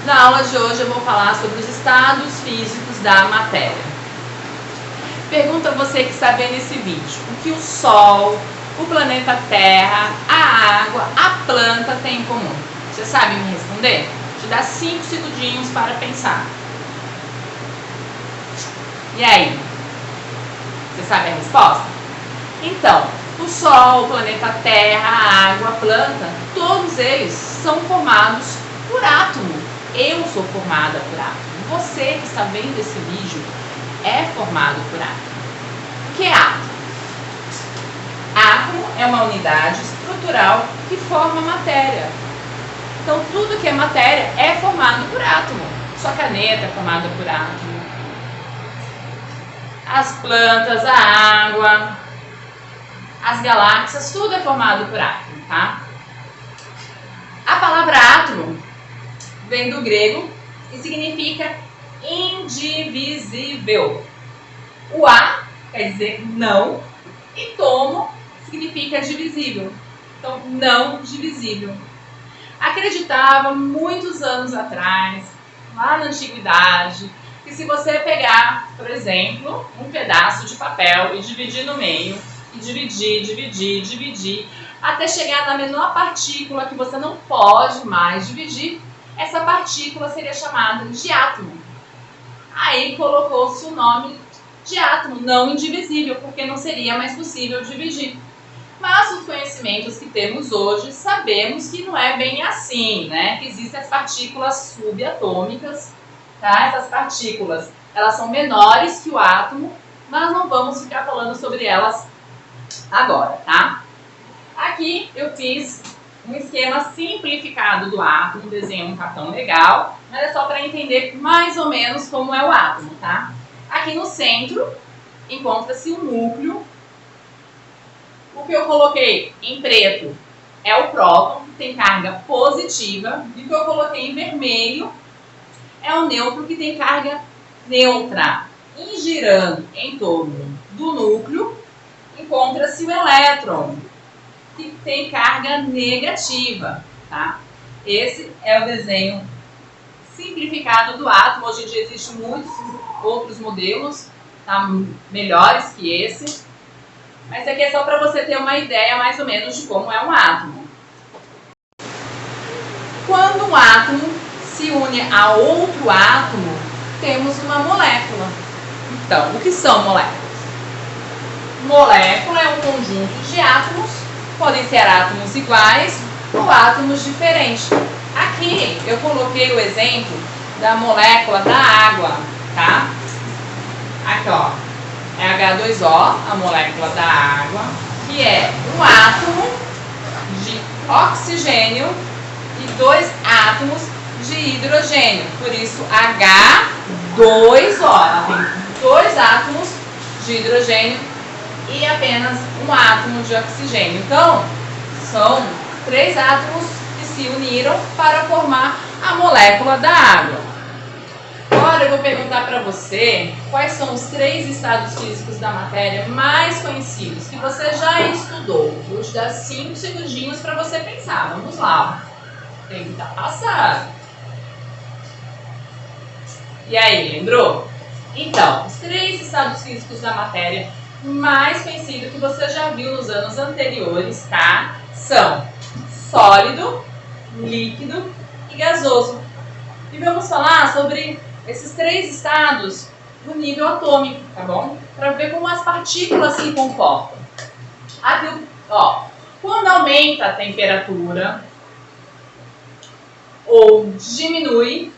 Na aula de hoje eu vou falar sobre os estados físicos da matéria. Pergunta a você que está vendo esse vídeo: o que o Sol, o planeta Terra, a água, a planta têm em comum? Você sabe me responder? Vou te dar 5 segundinhos para pensar. E aí? Você sabe a resposta? Então, o Sol, o planeta Terra, a água, a planta, todos eles são formados por átomo. Eu sou formada por átomo. Você que está vendo esse vídeo é formado por átomo. O que é átomo? Átomo é uma unidade estrutural que forma matéria. Então, tudo que é matéria é formado por átomo. Sua caneta é formada por átomo. As plantas, a água, as galáxias, tudo é formado por átomo, tá? A palavra átomo vem do grego e significa indivisível. O A quer dizer não e tomo significa divisível. Então, não divisível. Acreditava muitos anos atrás, lá na antiguidade, que se você pegar, por exemplo, um pedaço de papel e dividir no meio, e dividir, até chegar na menor partícula que você não pode mais dividir, essa partícula seria chamada de átomo. Aí colocou-se o nome de átomo, não indivisível, porque não seria mais possível dividir. Mas os conhecimentos que temos hoje, sabemos que não é bem assim, né? Que existem as partículas subatômicas, tá? Essas partículas, elas são menores que o átomo, mas não vamos ficar falando sobre elas agora, tá? Aqui eu fiz um esquema simplificado do átomo, o desenho não tá tão legal, mas é só para entender mais ou menos como é o átomo, tá? Aqui no centro encontra-se o núcleo. O que eu coloquei em preto é o próton, que tem carga positiva, e o que eu coloquei em vermelho é o nêutron, que tem carga neutra. E girando em torno do núcleo encontra-se o elétron, que tem carga negativa, tá? Esse é o desenho simplificado do átomo. Hoje em dia existem muitos outros modelos, tá? Melhores que esse, mas aqui é só para você ter uma ideia mais ou menos de como é um átomo. Quando um átomo se une a outro átomo, temos uma molécula. Então, o que são moléculas? Molécula é um conjunto de átomos, podem ser átomos iguais ou átomos diferentes. Aqui eu coloquei o exemplo da molécula da água, tá? Aqui, ó, é H2O, a molécula da água, que é um átomo de oxigênio e 2 átomos de hidrogênio. Por isso, H2O, ela tem 2 átomos de hidrogênio e apenas um átomo de oxigênio. Então, são 3 átomos que se uniram para formar a molécula da água. Agora eu vou perguntar para você quais são os 3 estados físicos da matéria mais conhecidos, que você já estudou. Vou te dar 5 segundinhos para você pensar. Vamos lá. Tem que estar passando. E aí, lembrou? Então, os 3 estados físicos da matéria mais conhecido que você já viu nos anos anteriores, tá? São sólido, líquido e gasoso. E vamos falar sobre esses 3 estados no nível atômico, tá bom? Para ver como as partículas se comportam. Aqui, ó, quando aumenta a temperatura ou diminui,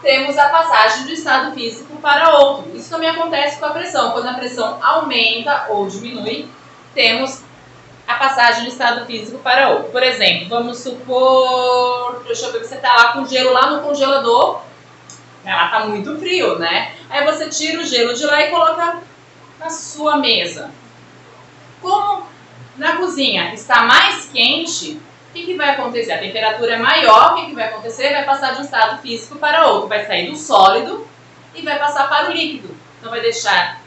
temos a passagem de estado físico para outro. Isso também acontece com a pressão. Quando a pressão aumenta ou diminui, temos a passagem de estado físico para outro. Por exemplo, vamos supor, deixa eu ver que você está lá com gelo lá no congelador, ela está muito frio, né? Aí você tira o gelo de lá e coloca na sua mesa. Como na cozinha está mais quente, o que vai acontecer? A temperatura é maior, o que vai acontecer? Vai passar de um estado físico para outro. Vai sair do sólido e vai passar para o líquido. Então vai deixar,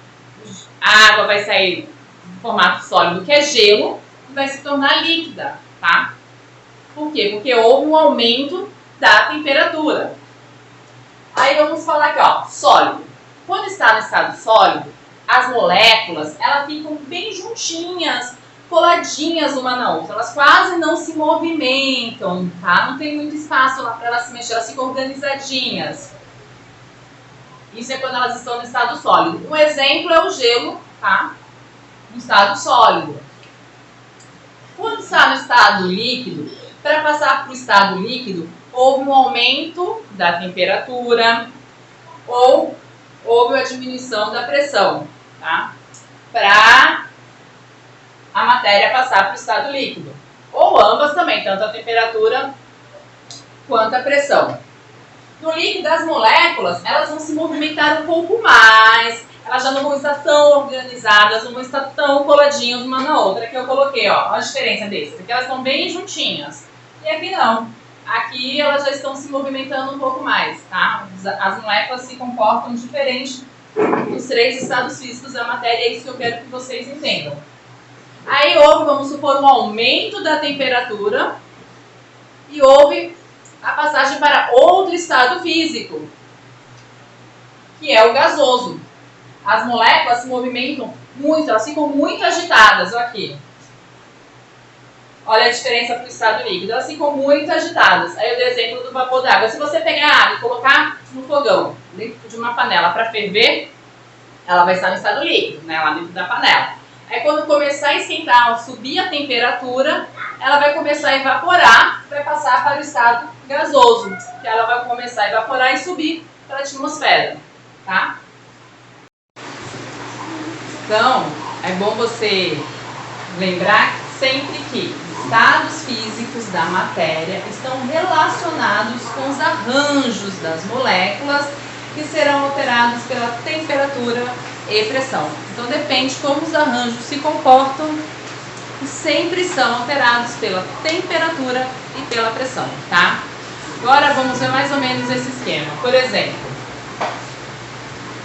a água vai sair no formato sólido, que é gelo, e vai se tornar líquida, tá? Por quê? Porque houve um aumento da temperatura. Aí vamos falar aqui, ó, sólido. Quando está no estado sólido, as moléculas, elas ficam bem juntinhas, coladinhas uma na outra. Elas quase não se movimentam, tá? Não tem muito espaço lá para elas se mexer, elas ficam organizadinhas. Isso é quando elas estão no estado sólido. Um exemplo é o gelo, tá? No estado sólido. Quando está no estado líquido, para passar para o estado líquido, houve um aumento da temperatura ou houve a diminuição da pressão, tá? Para a matéria passar para o estado líquido. Ou ambas também, tanto a temperatura quanto a pressão. No líquido, as moléculas, elas vão se movimentar um pouco mais, elas já não vão estar tão organizadas, não vão estar tão coladinhas uma na outra, que eu coloquei, ó, a diferença desses. Aqui elas estão bem juntinhas, e aqui não. Aqui elas já estão se movimentando um pouco mais, tá? As moléculas se comportam diferente dos 3 estados físicos da matéria, é isso que eu quero que vocês entendam. Aí houve, vamos supor, um aumento da temperatura e houve a passagem para outro estado físico, que é o gasoso. As moléculas se movimentam muito, elas ficam muito agitadas, olha aqui. Olha a diferença para o estado líquido, elas ficam muito agitadas. Aí eu dei o exemplo do vapor d'água. Se você pegar água e colocar no fogão, dentro de uma panela para ferver, ela vai estar no estado líquido, né, lá dentro da panela. Aí quando começar a esquentar, subir a temperatura, ela vai começar a evaporar, vai passar para o estado gasoso, que ela vai começar a evaporar e subir para a atmosfera, tá? Então, é bom você lembrar sempre que estados físicos da matéria estão relacionados com os arranjos das moléculas que serão alterados pela temperatura e pressão. Então depende como os arranjos se comportam e sempre são alterados pela temperatura e pela pressão, tá? Agora vamos ver mais ou menos esse esquema. Por exemplo,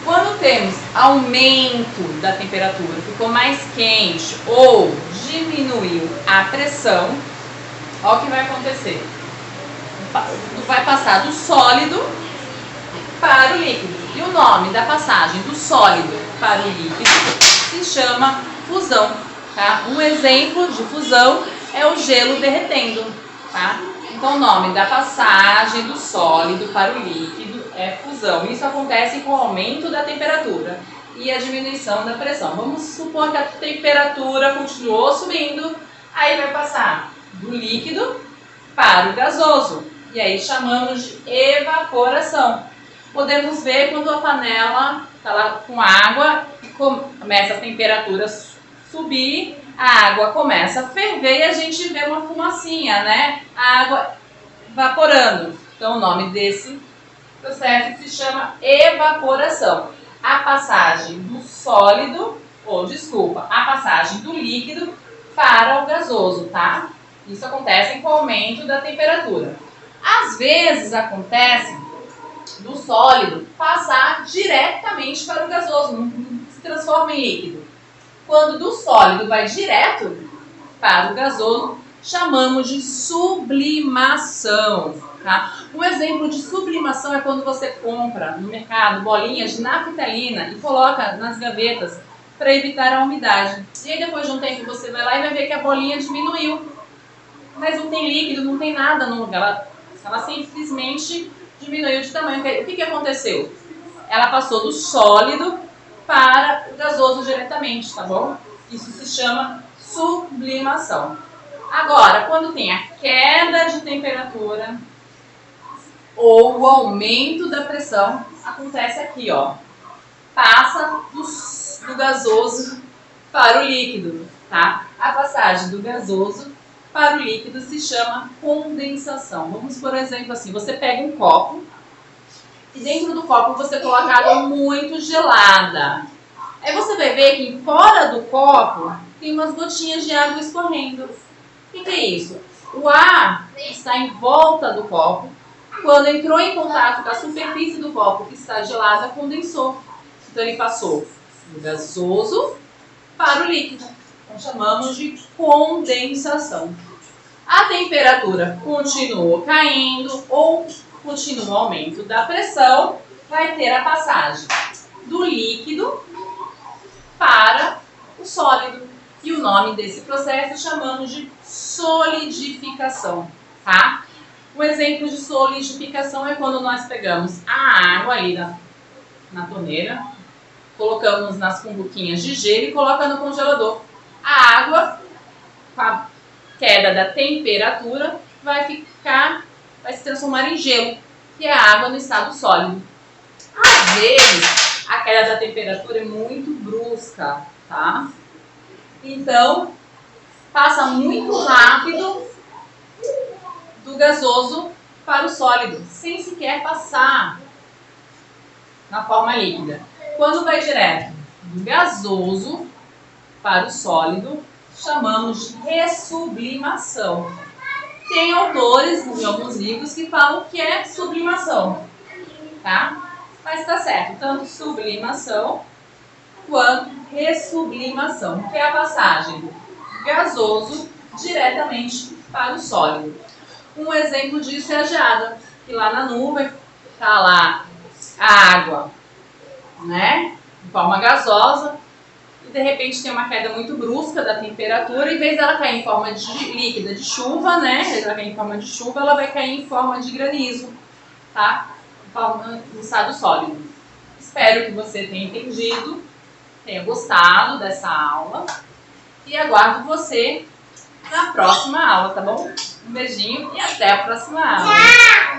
quando temos aumento da temperatura, ficou mais quente ou diminuiu a pressão, olha o que vai acontecer. Vai passar do sólido para o líquido. E o nome da passagem do sólido para o líquido se chama fusão, tá? Um exemplo de fusão é o gelo derretendo, tá? Então o nome da passagem do sólido para o líquido é fusão. Isso acontece com o aumento da temperatura e a diminuição da pressão. Vamos supor que a temperatura continuou subindo, aí vai passar do líquido para o gasoso. E aí chamamos de evaporação. Podemos ver quando a panela está lá com água e começa a temperatura subir, a água começa a ferver e a gente vê uma fumacinha, né? A água evaporando. Então o nome desse processo se chama evaporação. A passagem do sólido, a passagem do líquido para o gasoso, tá? Isso acontece com o aumento da temperatura. Às vezes acontece do sólido passar diretamente para o gasoso, não se transforma em líquido. Quando do sólido vai direto para o gasoso, chamamos de sublimação, tá? Um exemplo de sublimação é quando você compra no mercado bolinhas de naftalina e coloca nas gavetas para evitar a umidade. E aí depois de um tempo você vai lá e vai ver que a bolinha diminuiu, mas não tem líquido, não tem nada no lugar, ela simplesmente diminuiu de tamanho. O que aconteceu? Ela passou do sólido para o gasoso diretamente, tá bom? Isso se chama sublimação. Agora, quando tem a queda de temperatura ou o aumento da pressão, acontece aqui, ó. Passa do gasoso para o líquido, tá? A passagem do gasoso para o líquido se chama condensação. Vamos, por exemplo, assim, você pega um copo e dentro do copo você coloca água muito gelada. Aí você vai ver que fora do copo tem umas gotinhas de água escorrendo. O que é isso? O ar está em volta do copo. Quando entrou em contato com a superfície do copo que está gelada, condensou. Então ele passou do gasoso para o líquido. Então chamamos de condensação. A temperatura continuou caindo ou continua o aumento da pressão, vai ter a passagem do líquido para o sólido. E o nome desse processo chamamos de solidificação, tá? Um exemplo de solidificação é quando nós pegamos a água ali na torneira, colocamos nas cumbuquinhas de gelo e coloca no congelador. A água, com a queda da temperatura, vai se transformar em gelo, que é a água no estado sólido. Às vezes, a queda da temperatura é muito brusca, tá? Então, passa muito rápido do gasoso para o sólido, sem sequer passar na forma líquida. Quando vai direto do gasoso para o sólido, chamamos de ressublimação. Tem autores em alguns livros que falam que é sublimação, tá? Mas tá certo, tanto sublimação quanto ressublimação, que é a passagem do gasoso diretamente para o sólido. Um exemplo disso é a geada, que lá na nuvem tá lá a água, né, de forma gasosa, e de repente tem uma queda muito brusca da temperatura, em vez dela cair em forma de líquida de chuva, né, em vez dela cair em forma de chuva, ela vai cair em forma de granizo, tá, no estado sólido. Espero que você tenha entendido, tenha gostado dessa aula, e aguardo você na próxima aula, tá bom? Um beijinho e até a próxima aula.